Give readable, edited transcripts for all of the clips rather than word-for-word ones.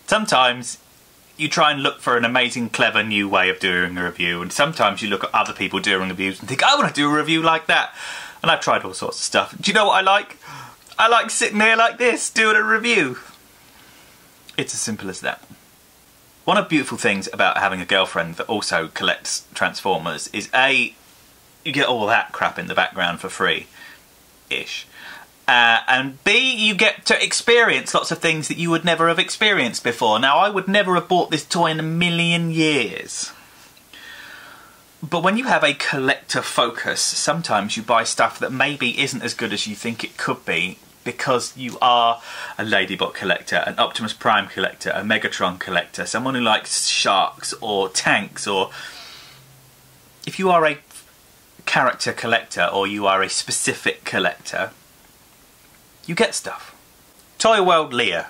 Sometimes you try and look for an amazing, clever new way of doing a review, and sometimes you look at other people doing reviews and think, I want to do a review like that. And I've tried all sorts of stuff. Do you know what I like? I like sitting there like this, doing a review. It's as simple as that. One of the beautiful things about having a girlfriend that also collects Transformers is A, you get all that crap in the background for free-ish. And B, you get to experience lots of things that you would never have experienced before. Now, I would never have bought this toy in a million years. But when you have a collector focus, sometimes you buy stuff that maybe isn't as good as you think it could be because you are a Ladybot collector, an Optimus Prime collector, a Megatron collector, someone who likes sharks or tanks, or if you are a character collector or you are a specific collector, you get stuff. Toy World Leia.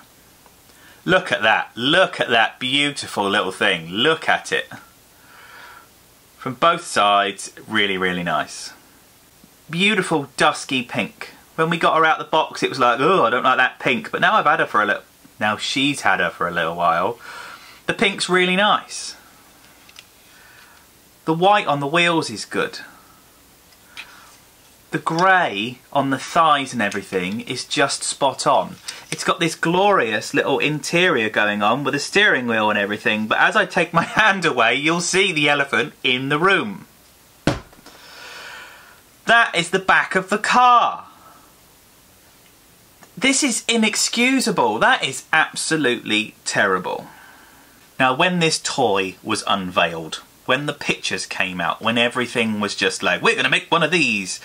Look at that. Look at that beautiful little thing. Look at it. From both sides, really, really nice. Beautiful dusky pink. When we got her out the box, it was like, oh, I don't like that pink. But now I've had her for a little... Now she's had her for a little while. The pink's really nice. The white on the wheels is good. The grey on the thighs and everything is just spot on. It's got this glorious little interior going on with a steering wheel and everything, but as I take my hand away, you'll see the elephant in the room. That is the back of the car. This is inexcusable. That is absolutely terrible. Now, when this toy was unveiled, when the pictures came out, when everything was just like, we're going to make one of these,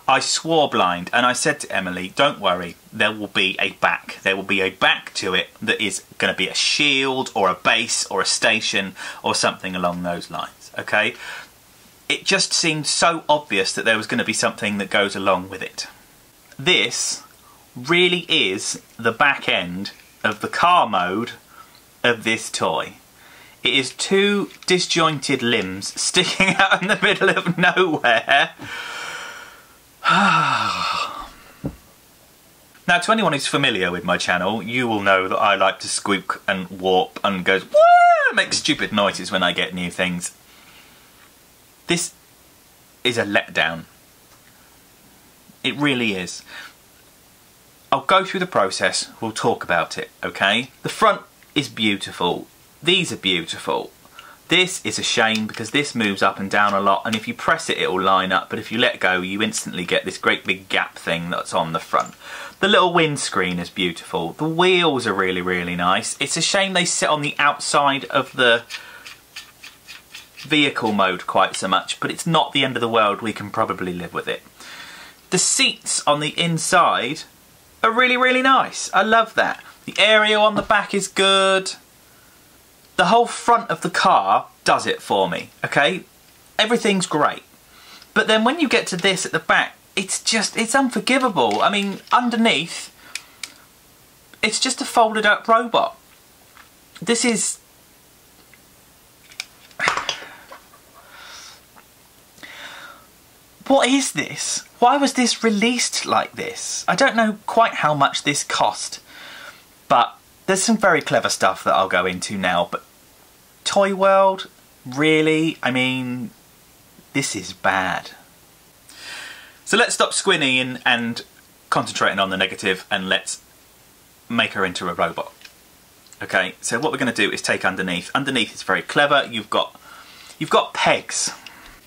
I swore blind and I said to Emily, don't worry, there will be a back. There will be a back to it that is going to be a shield or a base or a station or something along those lines, okay? It just seemed so obvious that there was going to be something that goes along with it. This really is the back end of the car mode of this toy. It is two disjointed limbs sticking out in the middle of nowhere. Now, to anyone who's familiar with my channel, you will know that I like to squeak and warp and go, woo, make stupid noises when I get new things. This is a letdown. It really is. I'll go through the process, we'll talk about it, okay? The front is beautiful. These are beautiful. This is a shame because this moves up and down a lot, and if you press it, it'll line up, but if you let go, you instantly get this great big gap thing that's on the front. The little windscreen is beautiful. The wheels are really, really nice. It's a shame they sit on the outside of the vehicle mode quite so much, but it's not the end of the world. We can probably live with it. The seats on the inside are really, really nice. I love that. The area on the back is good. The whole front of the car does it for me, okay? Everything's great. But then when you get to this at the back, it's unforgivable. I mean, underneath, it's just a folded up robot. This is... What is this? Why was this released like this? I don't know quite how much this cost, but there's some very clever stuff that I'll go into now, but Toy World, really? I mean, this is bad. So let's stop squinting and concentrating on the negative, and let's make her into a robot. Okay, so what we're going to do is take underneath. Underneath is very clever. You've got pegs.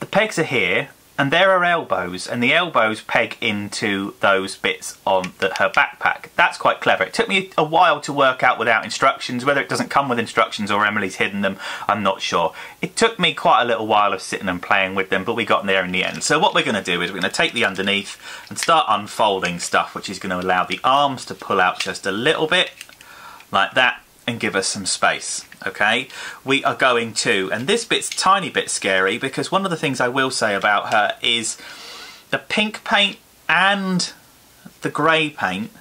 The pegs are here, and there are elbows, and the elbows peg into those bits on her backpack. That's quite clever. It took me a while to work out without instructions. Whether it doesn't come with instructions or Emily's hidden them, I'm not sure. It took me quite a little while of sitting and playing with them, but we got there in the end. So what we're going to do is we're going to take the underneath and start unfolding stuff, which is going to allow the arms to pull out just a little bit, like that, and give us some space. Okay, we are going to, and this bit's a tiny bit scary because one of the things I will say about her is the pink paint and the grey paint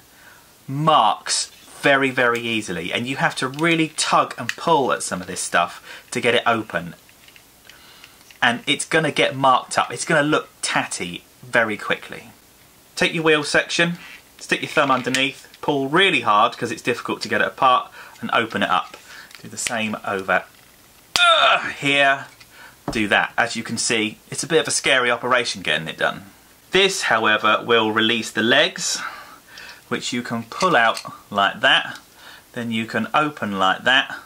marks very, very easily, and you have to really tug and pull at some of this stuff to get it open, and it's going to get marked up. It's going to look tatty very quickly. Take your wheel section, stick your thumb underneath, pull really hard because it's difficult to get it apart, and open it up. Do the same over here. Do that. As you can see, it's a bit of a scary operation getting it done. This, however, will release the legs, which you can pull out like that. Then you can open like that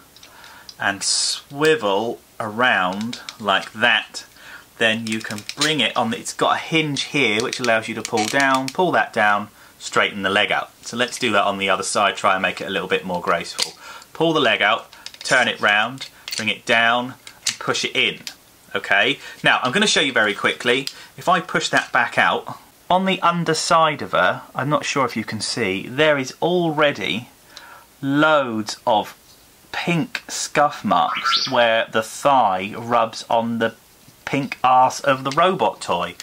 and swivel around like that. Then you can bring it on. It's got a hinge here which allows you to pull that down, straighten the leg out. So let's do that on the other side, try and make it a little bit more graceful. Pull the leg out, turn it round, bring it down and push it in. Okay, now I'm going to show you very quickly. If I push that back out, on the underside of her, I'm not sure if you can see, there is already loads of pink scuff marks where the thigh rubs on the pink arse of the robot toy.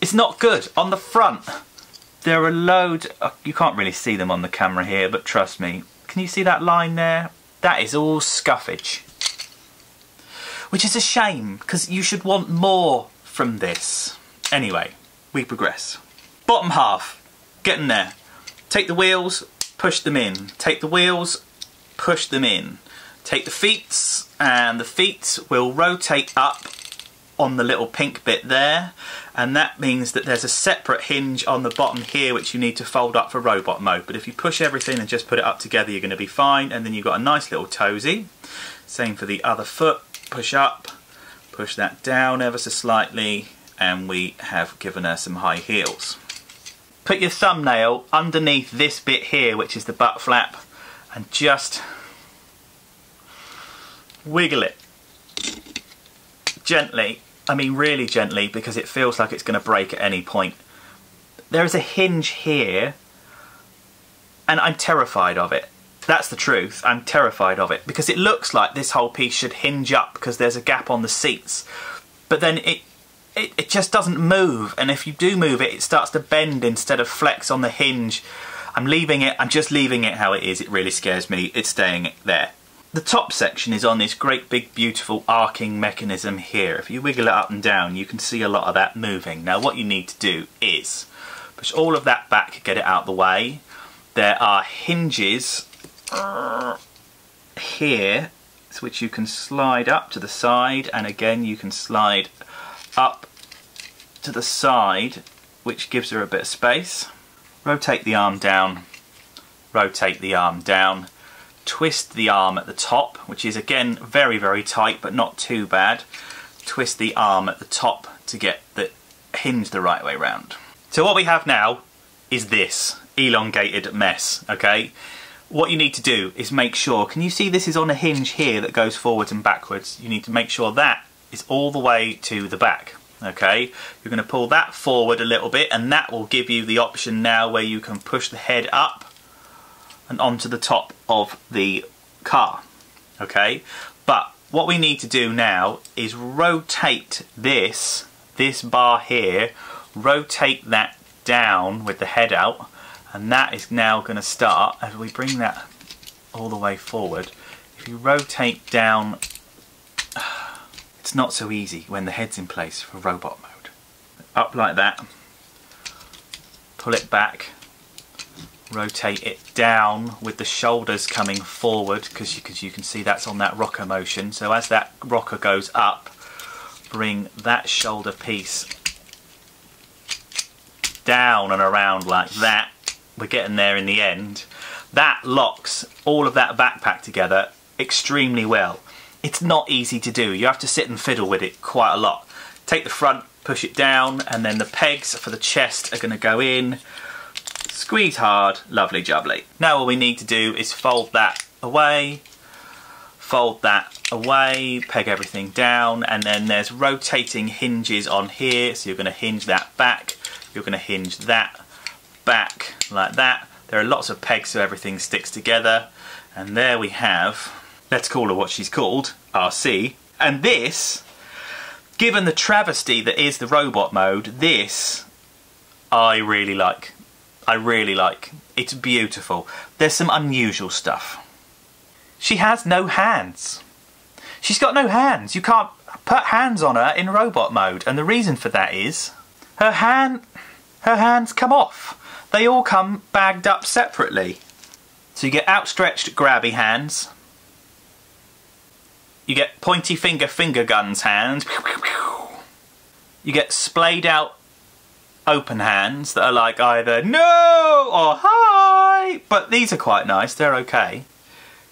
It's not good. On the front, there are loads, you can't really see them on the camera here, but trust me, can you see that line there? That is all scuffage. Which is a shame, because you should want more from this. Anyway, we progress. Bottom half, getting there. Take the wheels, push them in. Take the wheels, push them in. Take the feet, and the feet will rotate up on the little pink bit there, and that means that there's a separate hinge on the bottom here which you need to fold up for robot mode. But if you push everything and just put it up together, you're going to be fine. And then you've got a nice little toesy. Same for the other foot. Push up, push that down ever so slightly, and we have given her some high heels. Put your thumbnail underneath this bit here, which is the butt flap, and just wiggle it gently. I mean really gently, because it feels like it's going to break at any point. There is a hinge here, and I'm terrified of it. That's the truth. I'm terrified of it, because it looks like this whole piece should hinge up because there's a gap on the seats, but then it just doesn't move, and if you do move it, it starts to bend instead of flex on the hinge. I'm just leaving it how it is. It really scares me. It's staying there. The top section is on this great big beautiful arcing mechanism here. If you wiggle it up and down, you can see a lot of that moving. Now what you need to do is push all of that back, get it out the way. There are hinges here, which you can slide up to the side, and again you can slide up to the side, which gives her a bit of space. Rotate the arm down, rotate the arm down, twist the arm at the top, which is again very, very tight but not too bad. Twist the arm at the top to get the hinge the right way round. So what we have now is this elongated mess, okay? What you need to do is make sure, can you see this is on a hinge here that goes forwards and backwards? You need to make sure that is all the way to the back, okay? You're going to pull that forward a little bit, and that will give you the option now where you can push the head up and onto the top of the car, okay? But what we need to do now is rotate this bar here, rotate that down with the head out, and that is now going to start, as we bring that all the way forward, if you rotate down, it's not so easy when the head's in place for robot mode. Up like that, pull it back, rotate it down with the shoulders coming forward, because you can see that's on that rocker motion. So as that rocker goes up, bring that shoulder piece down and around like that. We're getting there in the end. That locks all of that backpack together extremely well. It's not easy to do. You have to sit and fiddle with it quite a lot. Take the front, push it down, and then the pegs for the chest are going to go in. Squeeze hard, lovely jubbly. Now all we need to do is fold that away, peg everything down, and then there's rotating hinges on here, so you're going to hinge that back, you're going to hinge that back like that. There are lots of pegs so everything sticks together, and there we have, let's call her what she's called, Arcee. And this, given the travesty that is the robot mode, this I really like. I really like. It's beautiful. There's some unusual stuff. She has no hands. She's got no hands. You can't put hands on her in robot mode, and the reason for that is her hands come off. They all come bagged up separately. So you get outstretched grabby hands, You get pointy finger guns hands. You get splayed out open hands that are like either no or hi, but these are quite nice, they're okay.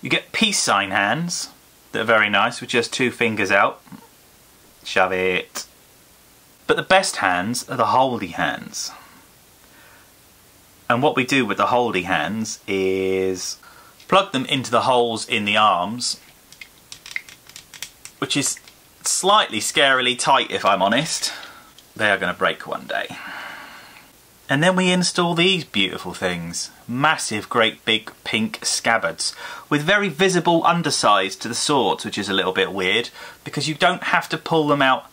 You get peace sign hands that are very nice with just 2 fingers out. Shove it. But the best hands are the holdy hands. And what we do with the holdy hands is plug them into the holes in the arms, which is slightly scarily tight if I'm honest. They are going to break one day. And then we install these beautiful things. Massive, great big pink scabbards with very visible undersides to the swords, which is a little bit weird because you don't have to pull them out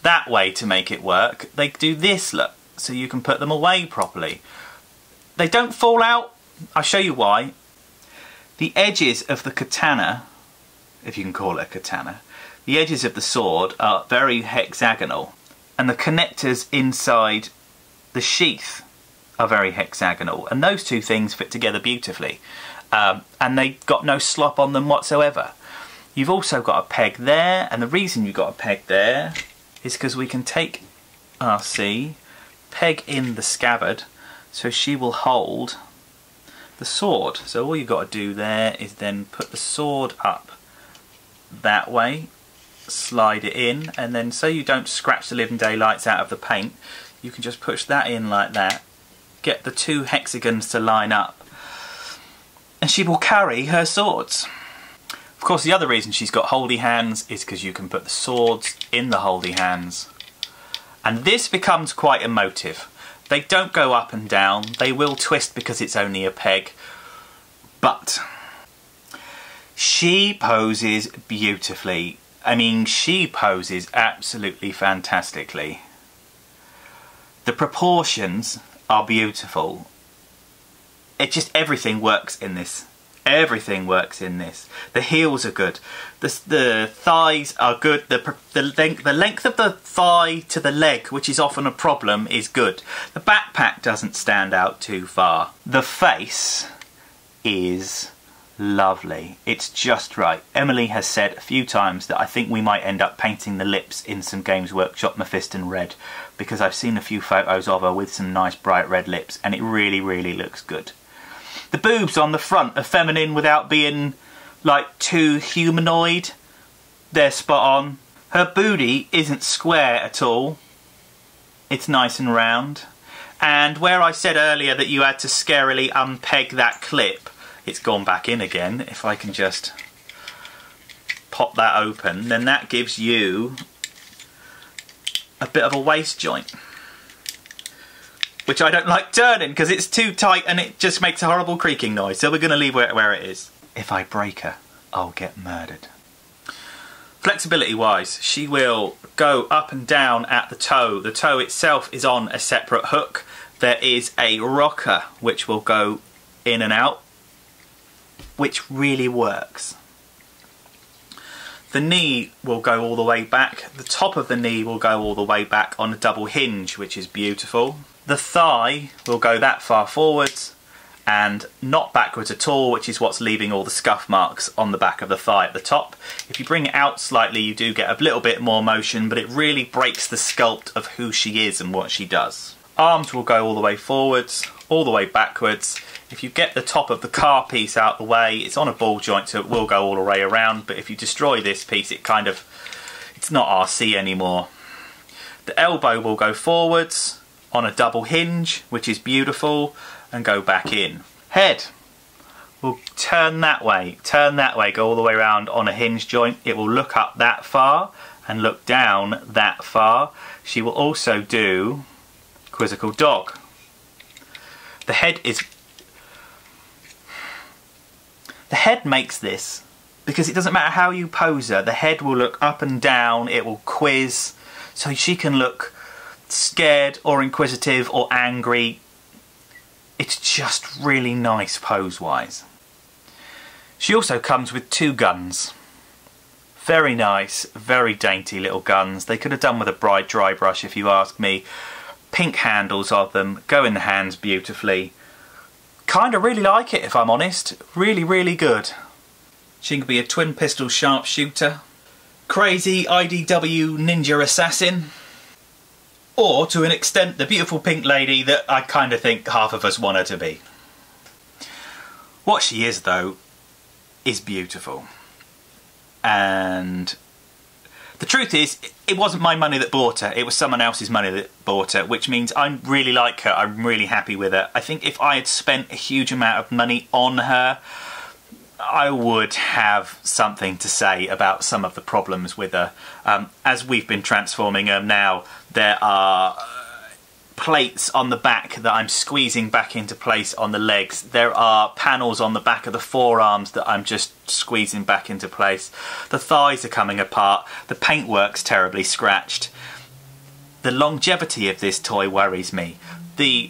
that way to make it work. They do this, look, so you can put them away properly. They don't fall out. I'll show you why. The edges of the katana, if you can call it a katana, the edges of the sword are very hexagonal, and the connectors inside the sheath are very hexagonal, and those 2 things fit together beautifully, and they got no slop on them whatsoever. You've also got a peg there, and the reason you've got a peg there is because we can take Arcee, peg in the scabbard so she will hold the sword. So all you've got to do there is then put the sword up that way, slide it in, and then so you don't scratch the living daylights out of the paint, you can just push that in like that, get the 2 hexagons to line up, and she will carry her swords. Of course, the other reason she's got holdy hands is because you can put the swords in the holdy hands. And this becomes quite emotive. They don't go up and down, they will twist because it's only a peg, but she poses beautifully. I mean, she poses absolutely fantastically. The proportions are beautiful. It just, everything works in this. Everything works in this. The heels are good. The thighs are good. The length of the thigh to the leg, which is often a problem, is good. The backpack doesn't stand out too far. The face is lovely. It's just right. Emily has said a few times that I think we might end up painting the lips in some Games Workshop Mephiston red, because I've seen a few photos of her with some nice bright red lips, and it really, really looks good. The boobs on the front are feminine without being like too humanoid. They're spot on. Her booty isn't square at all. It's nice and round. And where I said earlier that you had to scarily unpeg that clip, it's gone back in again. If I can just pop that open, then that gives you a bit of a waist joint, which I don't like turning because it's too tight and it just makes a horrible creaking noise. So we're going to leave it where it is. If I break her, I'll get murdered. Flexibility wise, she will go up and down at the toe. The toe itself is on a separate hook. There is a rocker which will go in and out, which really works. The knee will go all the way back. The top of the knee will go all the way back on a double hinge, which is beautiful. The thigh will go that far forwards and not backwards at all, which is what's leaving all the scuff marks on the back of the thigh at the top. If you bring it out slightly, you do get a little bit more motion, but it really breaks the sculpt of who she is and what she does. Arms will go all the way forwards, all the way backwards. If you get the top of the car piece out the way, it's on a ball joint, so it will go all the way around, but if you destroy this piece, it's not Arcee anymore. The elbow will go forwards on a double hinge, which is beautiful, and go back in. Head will turn that way, go all the way around on a hinge joint. It will look up that far and look down that far. She will also do quizzical dog. The head makes this because it doesn't matter how you pose her, the head will look up and down, it will quiz, so she can look scared or inquisitive or angry. It's just really nice pose-wise. She also comes with 2 guns. Very nice, very dainty little guns. They could have done with a bright dry brush if you ask me. Pink handles of them, go in the hands beautifully. Kinda really like it if I'm honest. Really, really good. She can be a twin pistol sharpshooter. crazy IDW ninja assassin, or to an extent the beautiful pink lady that I kind of think half of us want her to be. What she is, though, is beautiful. And the truth is, it wasn't my money that bought her, it was someone else's money that bought her, which means I really like her, I'm really happy with her. I think if I had spent a huge amount of money on her, I would have something to say about some of the problems with her. As we've been transforming her now, there are plates on the back that I'm squeezing back into place on the legs. There are panels on the back of the forearms that I'm just squeezing back into place. The thighs are coming apart. The paintwork's terribly scratched. The longevity of this toy worries me. The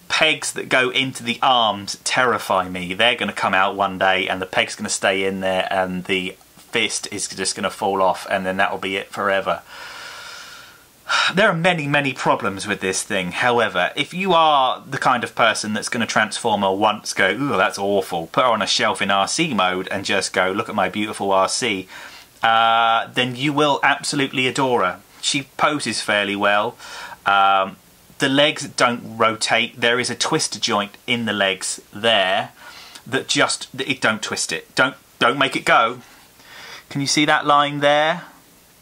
pegs that go into the arms terrify me. They're going to come out one day and the peg's going to stay in there and the fist is just going to fall off and then that'll be it forever. There are many, many problems with this thing. However, if you are the kind of person that's going to transform her once, go, ooh, that's awful, put her on a shelf in Arcee mode and just go, look at my beautiful Arcee, then you will absolutely adore her. She poses fairly well. The legs don't rotate. There is a twister joint in the legs there that don't twist it. Don't make it go. Can you see that line there?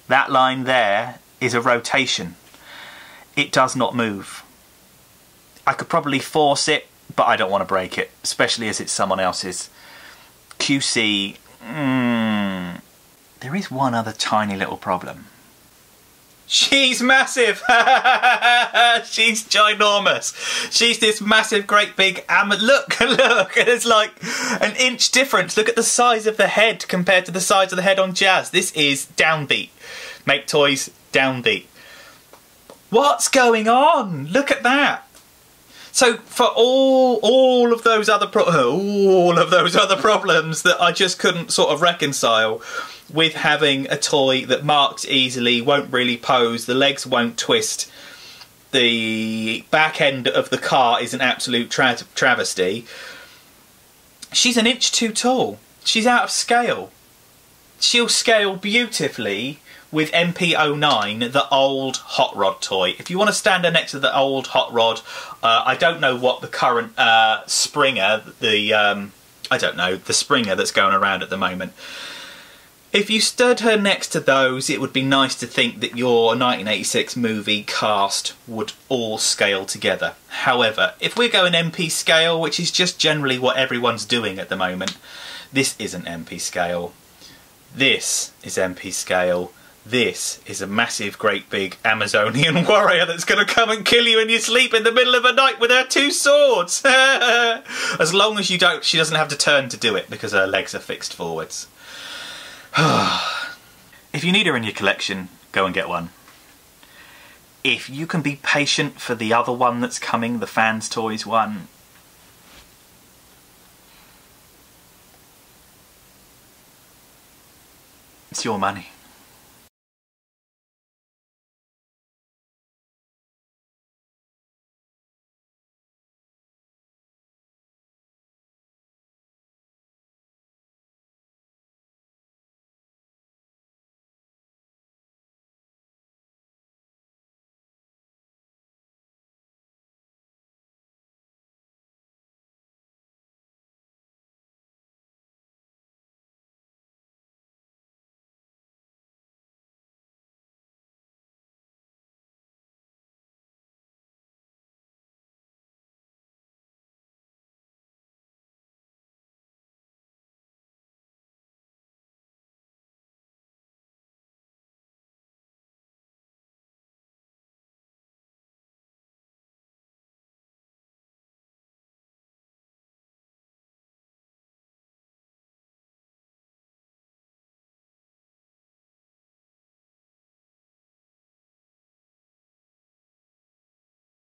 That line there is a rotation. It does not move. I could probably force it, but I don't want to break it, especially as it's someone else's. QC, there is one other tiny little problem. She's massive! She's ginormous. She's this massive, great big look, there's like an inch difference. Look at the size of the head compared to the size of the head on Jazz. This is downbeat. Make toys downbeat. What's going on? Look at that. So for all of those other problems that I just couldn't sort of reconcile with having a toy that marks easily, won't really pose, the legs won't twist, the back end of the car is an absolute travesty. She's an inch too tall. She's out of scale. She'll scale beautifully with MP09, the old Hot Rod toy. If you want to stand her next to the old Hot Rod, I don't know what the current Springer, I don't know, the Springer that's going around at the moment. If you stood her next to those, it would be nice to think that your 1986 movie cast would all scale together. However, if we're going MP scale, which is just generally what everyone's doing at the moment, this isn't MP scale. This is MP scale. This is a massive, great big Amazonian warrior that's going to come and kill you in your sleep in the middle of the night with her 2 swords. As long as she doesn't have to turn to do it because her legs are fixed forwards. If you need her in your collection, go and get one. If you can be patient for the other one that's coming, the Fans Toys one, it's your money.